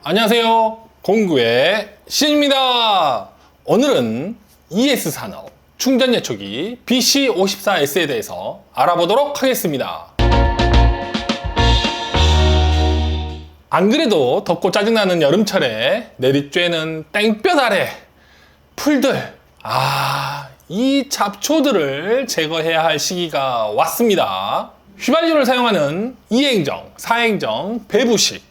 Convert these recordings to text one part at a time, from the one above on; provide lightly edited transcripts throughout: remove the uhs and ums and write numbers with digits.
안녕하세요. 공구의 신입니다. 오늘은 ES산업 충전예초기 BC54S에 대해서 알아보도록 하겠습니다. 안 그래도 덥고 짜증나는 여름철에 내리쬐는 땡볕 아래 풀들, 이 잡초들을 제거해야 할 시기가 왔습니다. 휘발유를 사용하는 2행정, 4행정, 배부식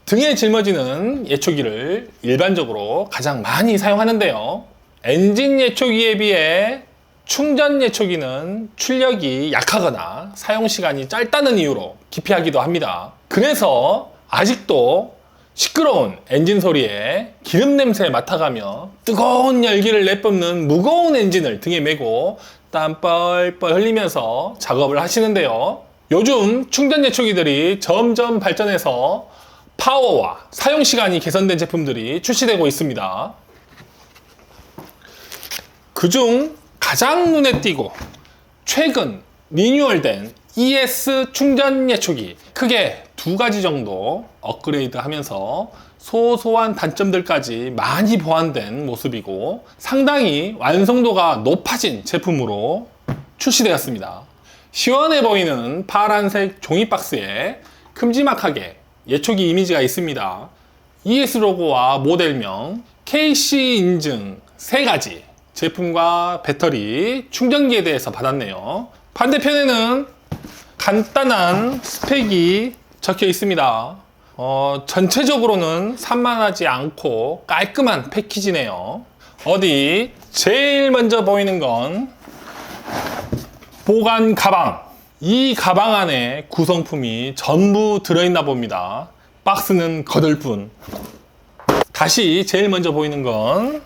등에 짊어지는 예초기를 일반적으로 가장 많이 사용하는데요. 엔진 예초기에 비해 충전 예초기는 출력이 약하거나 사용시간이 짧다는 이유로 기피하기도 합니다. 그래서 아직도 시끄러운 엔진 소리에 기름 냄새에 맡아가며 뜨거운 열기를 내뿜는 무거운 엔진을 등에 메고 땀 뻘뻘 흘리면서 작업을 하시는데요. 요즘 충전 예초기들이 점점 발전해서 파워와 사용시간이 개선된 제품들이 출시되고 있습니다. 그중 가장 눈에 띄고 최근 리뉴얼된 ES 충전 예초기, 크게 두 가지 정도 업그레이드 하면서 소소한 단점들까지 많이 보완된 모습이고 상당히 완성도가 높아진 제품으로 출시되었습니다. 시원해 보이는 파란색 종이 박스에 큼지막하게 예초기 이미지가 있습니다. ES 로고와 모델명, KC 인증 3가지 제품과 배터리, 충전기에 대해서 받았네요. 반대편에는 간단한 스펙이 적혀 있습니다. 전체적으로는 산만하지 않고 깔끔한 패키지네요. 어디 제일 먼저 보이는 건 보관 가방. 이 가방 안에 구성품이 전부 들어있나 봅니다. 박스는 거들 뿐. 다시 제일 먼저 보이는 건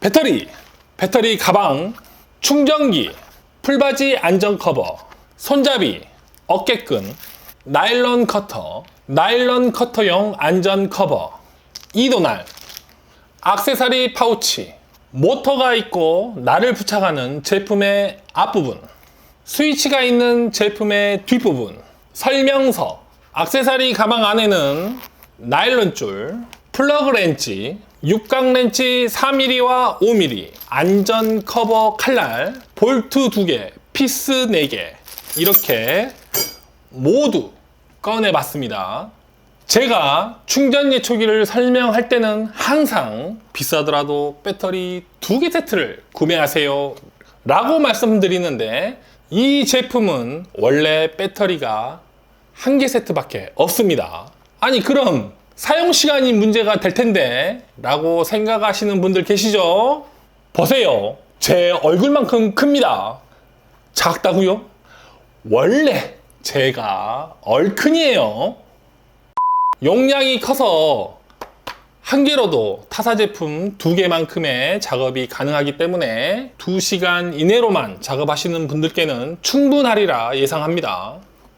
배터리 가방, 충전기, 풀바지 안전 커버, 손잡이, 어깨끈, 나일론 커터, 나일론 커터용 안전 커버, 이도날, 액세서리 파우치, 모터가 있고 날을 부착하는 제품의 앞부분, 스위치가 있는 제품의 뒷부분, 설명서, 액세서리 가방 안에는 나일론 줄, 플러그 렌치, 육각 렌치 4mm와 5mm, 안전 커버 칼날, 볼트 2개, 피스 4개 이렇게 모두 꺼내봤습니다. 제가 충전 예초기를 설명할 때는 항상 비싸더라도 배터리 2개 세트를 구매하세요 라고 말씀드리는데 이 제품은 원래 배터리가 1개 세트밖에 없습니다. 아니 그럼 사용시간이 문제가 될 텐데 라고 생각하시는 분들 계시죠? 보세요. 제 얼굴만큼 큽니다. 작다고요? 원래 제가 얼큰이에요. 용량이 커서 한 개로도 타사 제품 2개만큼의 작업이 가능하기 때문에 2시간 이내로만 작업하시는 분들께는 충분하리라 예상합니다.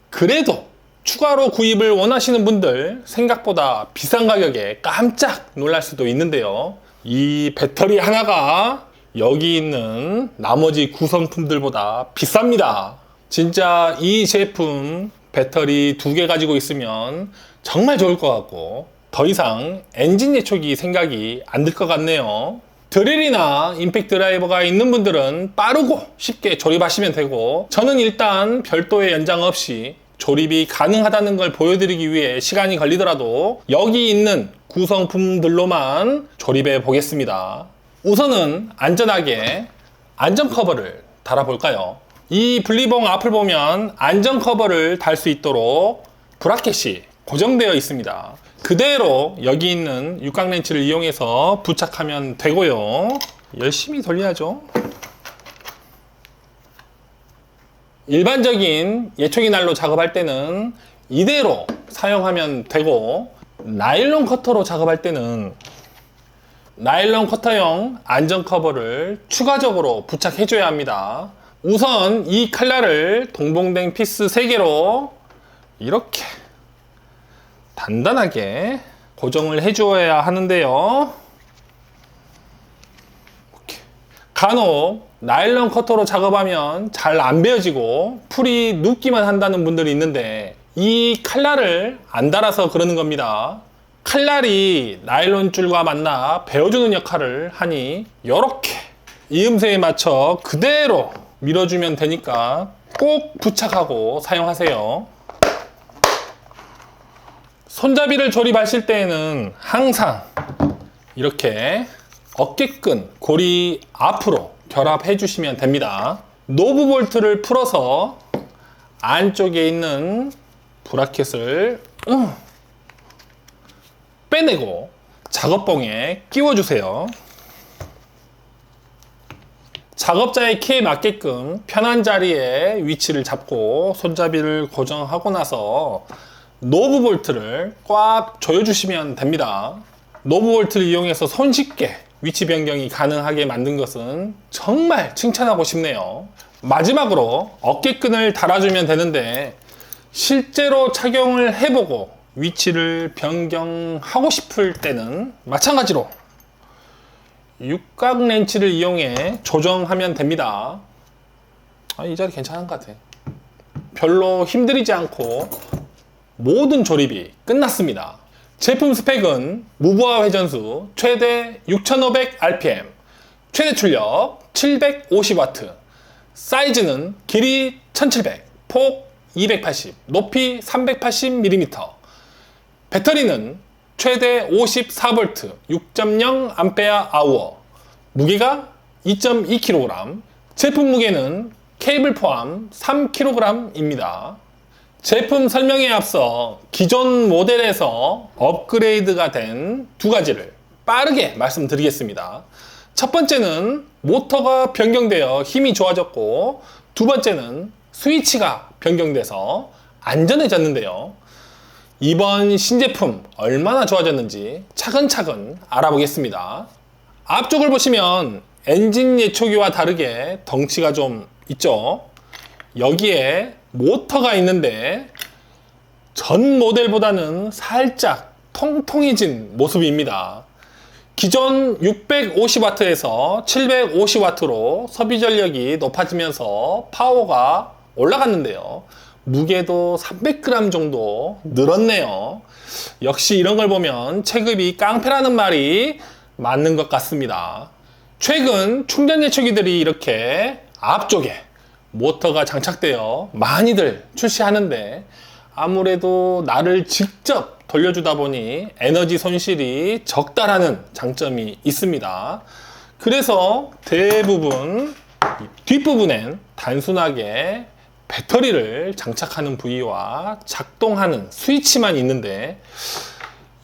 그래도 추가로 구입을 원하시는 분들 생각보다 비싼 가격에 깜짝 놀랄 수도 있는데요. 이 배터리 하나가 여기 있는 나머지 구성품들보다 비쌉니다. 진짜 이 제품 배터리 2개 가지고 있으면 정말 좋을 것 같고 더 이상 엔진 예초기 생각이 안 들 것 같네요. 드릴이나 임팩트 드라이버가 있는 분들은 빠르고 쉽게 조립하시면 되고 저는 일단 별도의 연장 없이 조립이 가능하다는 걸 보여드리기 위해 시간이 걸리더라도 여기 있는 구성품들로만 조립해 보겠습니다. 우선은 안전하게 안전 커버를 달아볼까요? 이 분리봉 앞을 보면 안전 커버를 달 수 있도록 브라켓이 고정되어 있습니다. 그대로 여기 있는 육각 렌치를 이용해서 부착하면 되고요. 열심히 돌려야죠. 일반적인 예초기 날로 작업할 때는 이대로 사용하면 되고 나일론 커터로 작업할 때는 나일론 커터용 안전 커버를 추가적으로 부착해 줘야 합니다. 우선 이 칼날을 동봉된 피스 3개로 이렇게 단단하게 고정을 해 주어야 하는데요. 간혹 나일론 커터로 작업하면 잘 안 베어지고 풀이 눕기만 한다는 분들이 있는데 이 칼날을 안 달아서 그러는 겁니다. 칼날이 나일론 줄과 만나 베어주는 역할을 하니 이렇게 이음새에 맞춰 그대로 밀어주면 되니까 꼭 부착하고 사용하세요. 손잡이를 조립하실 때에는 항상 이렇게 어깨끈, 고리 앞으로 결합해 주시면 됩니다. 노브 볼트를 풀어서 안쪽에 있는 브라켓을 빼내고 작업봉에 끼워주세요. 작업자의 키에 맞게끔 편한 자리에 위치를 잡고 손잡이를 고정하고 나서 노브 볼트를 꽉 조여주시면 됩니다. 노브 볼트를 이용해서 손쉽게 위치 변경이 가능하게 만든 것은 정말 칭찬하고 싶네요. 마지막으로 어깨끈을 달아주면 되는데 실제로 착용을 해보고 위치를 변경하고 싶을 때는 마찬가지로 육각 렌치를 이용해 조정하면 됩니다. 이 자리 괜찮은 것 같아. 별로 힘들이지 않고 모든 조립이 끝났습니다. 제품 스펙은 무브화 회전수 최대 6500rpm, 최대 출력 750W, 사이즈는 길이 1700, 폭 280, 높이 380mm, 배터리는 최대 54V, 6.0Ah, 무게가 2.2kg, 제품 무게는 케이블 포함 3kg입니다. 제품 설명에 앞서 기존 모델에서 업그레이드가 된 두 가지를 빠르게 말씀드리겠습니다. 첫 번째는 모터가 변경되어 힘이 좋아졌고, 두 번째는 스위치가 변경돼서 안전해졌는데요. 이번 신제품 얼마나 좋아졌는지 차근차근 알아보겠습니다. 앞쪽을 보시면 엔진 예초기와 다르게 덩치가 좀 있죠. 여기에 모터가 있는데 전 모델보다는 살짝 통통해진 모습입니다. 기존 650W에서 750W로 소비 전력이 높아지면서 파워가 올라갔는데요. 무게도 300g 정도 늘었네요. 역시 이런 걸 보면 체급이 깡패라는 말이 맞는 것 같습니다. 최근 충전 예초기들이 이렇게 앞쪽에 모터가 장착되어 많이들 출시하는데 아무래도 나를 직접 돌려주다 보니 에너지 손실이 적다라는 장점이 있습니다. 그래서 대부분 뒷부분엔 단순하게 배터리를 장착하는 부위와 작동하는 스위치만 있는데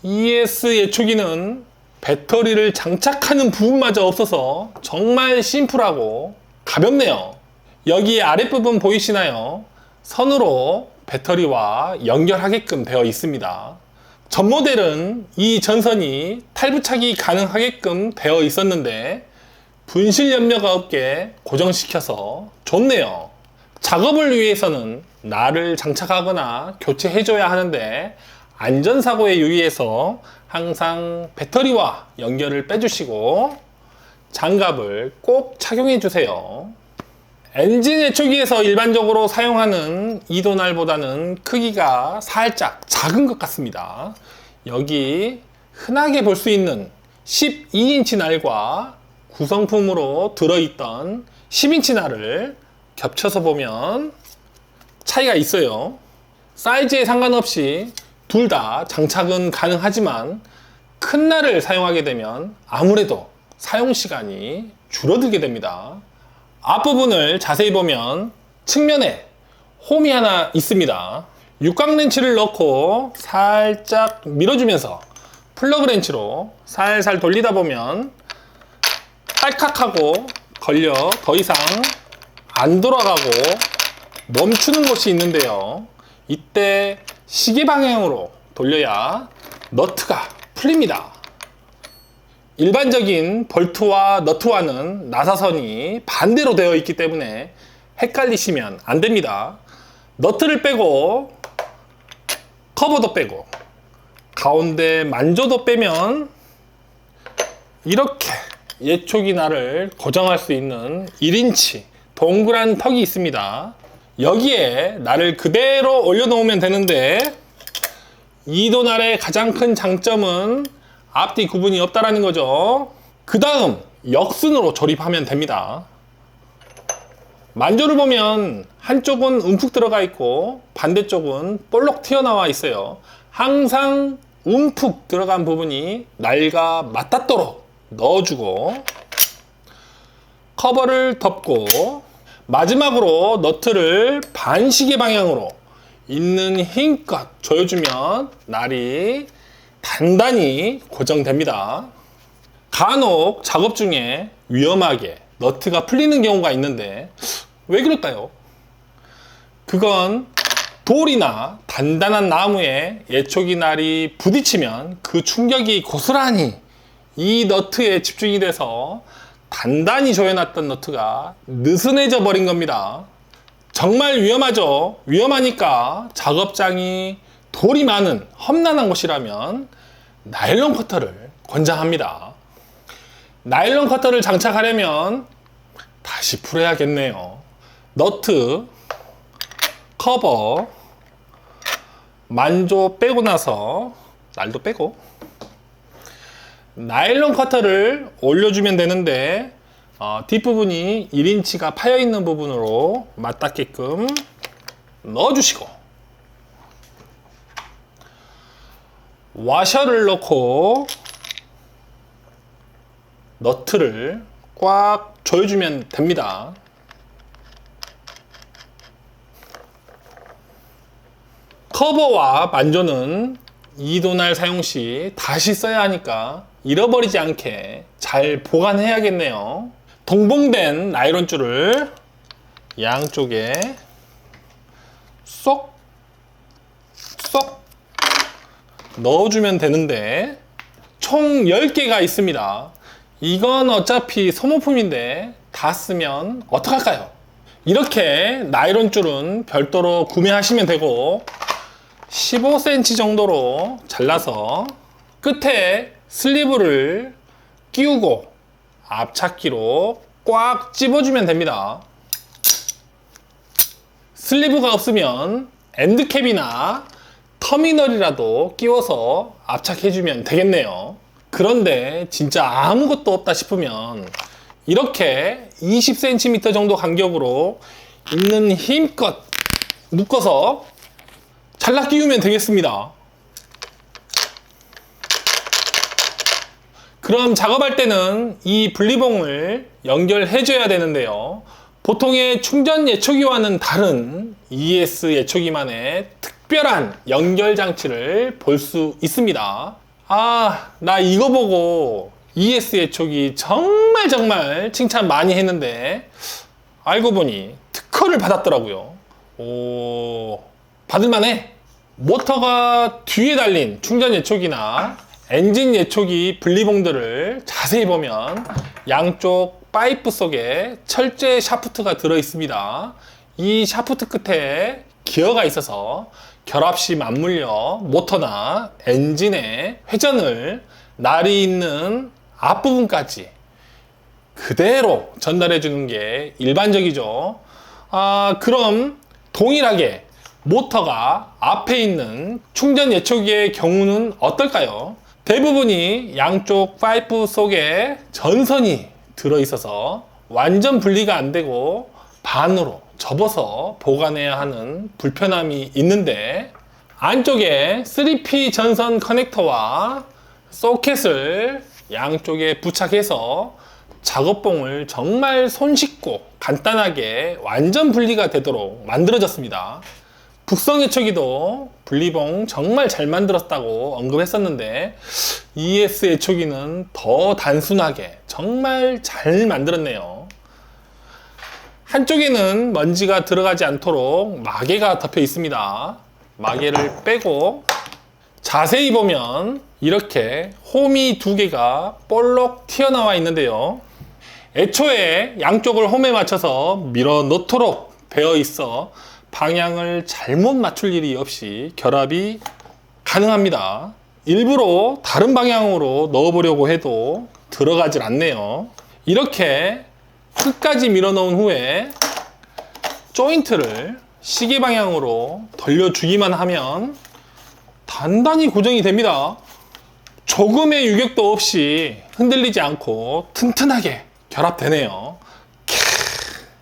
ES 예초기는 배터리를 장착하는 부분마저 없어서 정말 심플하고 가볍네요. 여기 아랫부분 보이시나요? 선으로 배터리와 연결하게끔 되어 있습니다. 전 모델은 이 전선이 탈부착이 가능하게끔 되어 있었는데 분실 염려가 없게 고정시켜서 좋네요. 작업을 위해서는 날을 장착하거나 교체해줘야 하는데 안전사고에 유의해서 항상 배터리와 연결을 빼주시고 장갑을 꼭 착용해 주세요. 엔진 예초기에서 일반적으로 사용하는 이도날보다는 크기가 살짝 작은 것 같습니다. 여기 흔하게 볼 수 있는 12인치 날과 구성품으로 들어있던 10인치 날을 겹쳐서 보면 차이가 있어요. 사이즈에 상관없이 둘 다 장착은 가능하지만 큰 날을 사용하게 되면 아무래도 사용시간이 줄어들게 됩니다. 앞부분을 자세히 보면 측면에 홈이 하나 있습니다. 육각 렌치를 넣고 살짝 밀어주면서 플러그 렌치로 살살 돌리다 보면 딸칵하고 걸려 더 이상 안 돌아가고 멈추는 곳이 있는데요. 이때 시계 방향으로 돌려야 너트가 풀립니다. 일반적인 볼트와 너트와는 나사선이 반대로 되어 있기 때문에 헷갈리시면 안 됩니다. 너트를 빼고 커버도 빼고 가운데 만조도 빼면 이렇게 예초기 날을 고정할 수 있는 1인치 동그란 턱이 있습니다. 여기에 날을 그대로 올려놓으면 되는데 이도날의 가장 큰 장점은 앞뒤 구분이 없다라는 거죠. 그 다음 역순으로 조립하면 됩니다. 만조를 보면 한쪽은 움푹 들어가 있고 반대쪽은 볼록 튀어나와 있어요. 항상 움푹 들어간 부분이 날과 맞닿도록 넣어주고 커버를 덮고 마지막으로 너트를 반시계 방향으로 있는 힘껏 조여주면 날이 단단히 고정됩니다. 간혹 작업 중에 위험하게 너트가 풀리는 경우가 있는데 왜 그럴까요? 그건 돌이나 단단한 나무에 예초기 날이 부딪히면 그 충격이 고스란히 이 너트에 집중이 돼서 단단히 조여놨던 너트가 느슨해져 버린 겁니다. 정말 위험하죠. 위험하니까 작업장이 돌이 많은 험난한 곳이라면 나일론 커터를 권장합니다. 나일론 커터를 장착하려면 다시 풀어야겠네요. 너트, 커버, 만조 빼고 나서 날도 빼고 나일론 커터를 올려주면 되는데 뒷부분이 1인치가 파여있는 부분으로 맞닿게끔 넣어주시고 와셔를 넣고 너트를 꽉 조여주면 됩니다. 커버와 만조는 이도날 사용 시 다시 써야 하니까 잃어버리지 않게 잘 보관해야겠네요. 동봉된 나일론 줄을 양쪽에 쏙 넣어주면 되는데 총 10개가 있습니다. 이건 어차피 소모품인데 다 쓰면 어떡할까요? 이렇게 나일론 줄은 별도로 구매하시면 되고 15cm 정도로 잘라서 끝에 슬리브를 끼우고 앞찾기로 꽉 집어주면 됩니다. 슬리브가 없으면 엔드캡이나 터미널이라도 끼워서 압착해주면 되겠네요. 그런데 진짜 아무것도 없다 싶으면 이렇게 20cm 정도 간격으로 있는 힘껏 묶어서 잘라 끼우면 되겠습니다. 그럼 작업할 때는 이 분리봉을 연결해줘야 되는데요. 보통의 충전 예초기와는 다른 ES 예초기만의 특별한 연결 장치를 볼 수 있습니다. 나 이거 보고 ES 예초기 정말 칭찬 많이 했는데 알고 보니 특허를 받았더라고요. 받을만해. 모터가 뒤에 달린 충전 예초기나 엔진 예초기 분리봉들을 자세히 보면 양쪽 파이프 속에 철제 샤프트가 들어 있습니다. 이 샤프트 끝에 기어가 있어서 결합 시 맞물려 모터나 엔진의 회전을 날이 있는 앞부분까지 그대로 전달해 주는 게 일반적이죠. 그럼 동일하게 모터가 앞에 있는 충전 예초기의 경우는 어떨까요? 대부분이 양쪽 파이프 속에 전선이 들어있어서 완전 분리가 안 되고 반으로 접어서 보관해야 하는 불편함이 있는데 안쪽에 3P 전선 커넥터와 소켓을 양쪽에 부착해서 작업봉을 정말 손쉽고 간단하게 완전 분리가 되도록 만들어졌습니다. 북성 예초기도 분리봉 정말 잘 만들었다고 언급했었는데 ES 예초기는 더 단순하게 정말 잘 만들었네요. 한쪽에는 먼지가 들어가지 않도록 마개가 덮여 있습니다. 마개를 빼고 자세히 보면 이렇게 홈이 2개가 볼록 튀어나와 있는데요. 애초에 양쪽을 홈에 맞춰서 밀어 놓도록 되어 있어 방향을 잘못 맞출 일이 없이 결합이 가능합니다. 일부러 다른 방향으로 넣어보려고 해도 들어가질 않네요. 이렇게 끝까지 밀어 넣은 후에 조인트를 시계 방향으로 돌려주기만 하면 단단히 고정이 됩니다. 조금의 유격도 없이 흔들리지 않고 튼튼하게 결합되네요.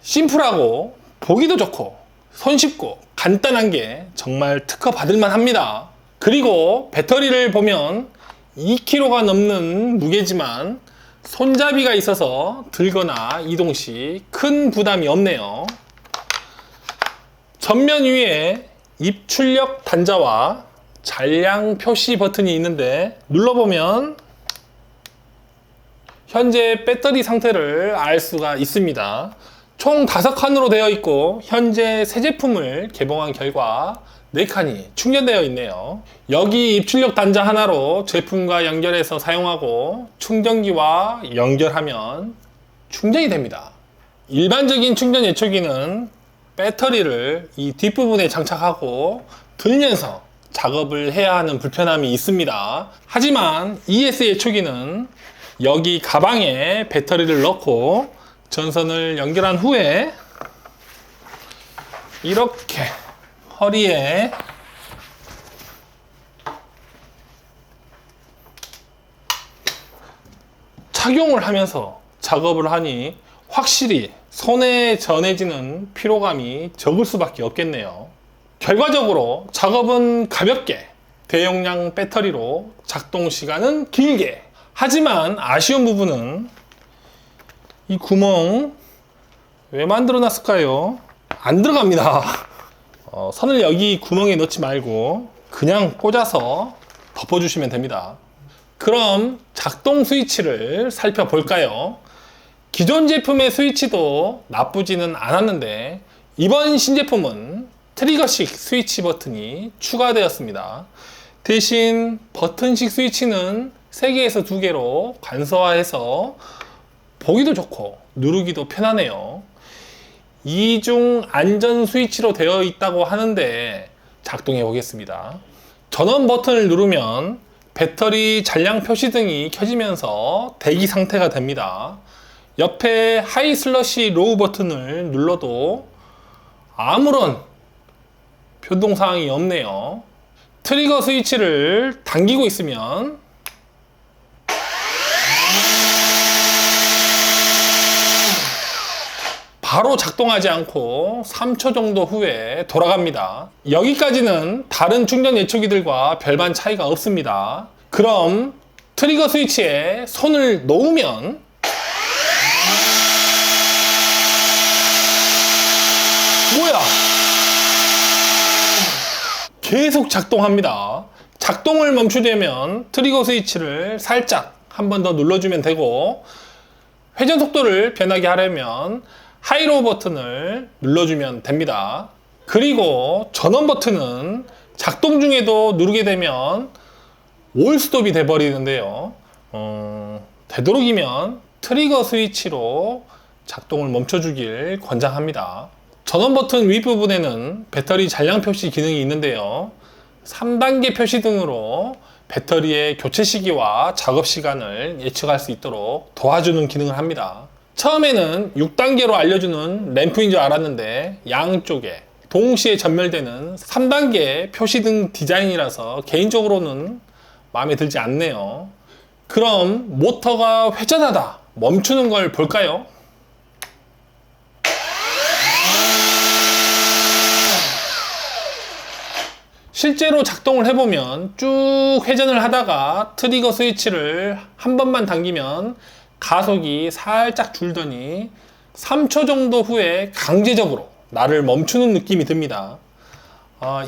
심플하고 보기도 좋고 손쉽고 간단한 게 정말 특허 받을만 합니다. 그리고 배터리를 보면 2kg가 넘는 무게지만 손잡이가 있어서 들거나 이동 시 큰 부담이 없네요. 전면 위에 입출력 단자와 잔량 표시 버튼이 있는데 눌러보면 현재 배터리 상태를 알 수가 있습니다. 총 5칸으로 되어 있고 현재 새 제품을 개봉한 결과 4칸이 충전되어 있네요. 여기 입출력 단자 하나로 제품과 연결해서 사용하고 충전기와 연결하면 충전이 됩니다. 일반적인 충전 예초기는 배터리를 이 뒷부분에 장착하고 들면서 작업을 해야 하는 불편함이 있습니다. 하지만 ES 예초기는 여기 가방에 배터리를 넣고 전선을 연결한 후에 이렇게 허리에 착용을 하면서 작업을 하니 확실히 손에 전해지는 피로감이 적을 수밖에 없겠네요. 결과적으로 작업은 가볍게 대용량 배터리로 작동 시간은 길게. 하지만 아쉬운 부분은 이 구멍 왜 만들어 놨을까요? 안 들어갑니다. 선을 여기 구멍에 넣지 말고 그냥 꽂아서 덮어주시면 됩니다. 그럼 작동 스위치를 살펴볼까요? 기존 제품의 스위치도 나쁘지는 않았는데 이번 신제품은 트리거식 스위치 버튼이 추가되었습니다. 대신 버튼식 스위치는 3개에서 2개로 간소화해서 보기도 좋고 누르기도 편하네요. 이중 안전 스위치로 되어 있다고 하는데 작동해 보겠습니다. 전원 버튼을 누르면 배터리 잔량 표시등이 켜지면서 대기 상태가 됩니다. 옆에 하이 슬러시 로우 버튼을 눌러도 아무런 변동사항이 없네요. 트리거 스위치를 당기고 있으면 바로 작동하지 않고 3초 정도 후에 돌아갑니다. 여기까지는 다른 충전 예초기들과 별반 차이가 없습니다. 그럼 트리거 스위치에 손을 놓으면 뭐야? 계속 작동합니다. 작동을 멈추려면 트리거 스위치를 살짝 한 번 더 눌러주면 되고 회전 속도를 변하게 하려면 하이로우 버튼을 눌러주면 됩니다. 그리고 전원 버튼은 작동 중에도 누르게 되면 올스톱이 돼버리는데요. 되도록이면 트리거 스위치로 작동을 멈춰주길 권장합니다. 전원 버튼 윗부분에는 배터리 잔량 표시 기능이 있는데요. 3단계 표시 등으로 배터리의 교체 시기와 작업 시간을 예측할 수 있도록 도와주는 기능을 합니다. 처음에는 6단계로 알려주는 램프인 줄 알았는데 양쪽에 동시에 전멸되는 3단계 표시등 디자인이라서 개인적으로는 마음에 들지 않네요. 그럼 모터가 회전하다 멈추는 걸 볼까요? 실제로 작동을 해보면 쭉 회전을 하다가 트리거 스위치를 한 번만 당기면 가속이 살짝 줄더니 3초 정도 후에 강제적으로 나를 멈추는 느낌이 듭니다.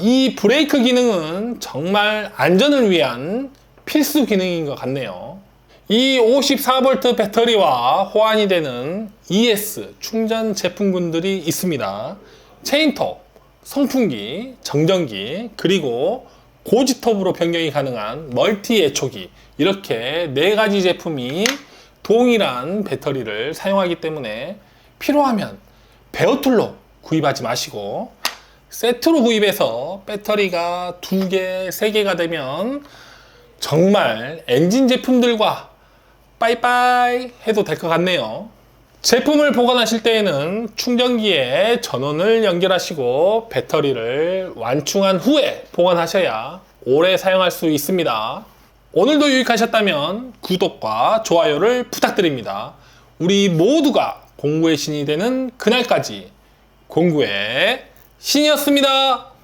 이 브레이크 기능은 정말 안전을 위한 필수 기능인 것 같네요. 이 54V 배터리와 호환이 되는 ES 충전 제품군들이 있습니다. 체인톱, 선풍기, 정전기, 그리고 고지톱으로 변경이 가능한 멀티 애초기, 이렇게 4가지 제품이 동일한 배터리를 사용하기 때문에 필요하면 베어툴로 구입하지 마시고 세트로 구입해서 배터리가 2개, 3개가 되면 정말 엔진 제품들과 빠이빠이 해도 될 것 같네요. 제품을 보관하실 때에는 충전기에 전원을 연결하시고 배터리를 완충한 후에 보관하셔야 오래 사용할 수 있습니다. 오늘도 유익하셨다면 구독과 좋아요를 부탁드립니다. 우리 모두가 공구의 신이 되는 그날까지 공구의 신이었습니다.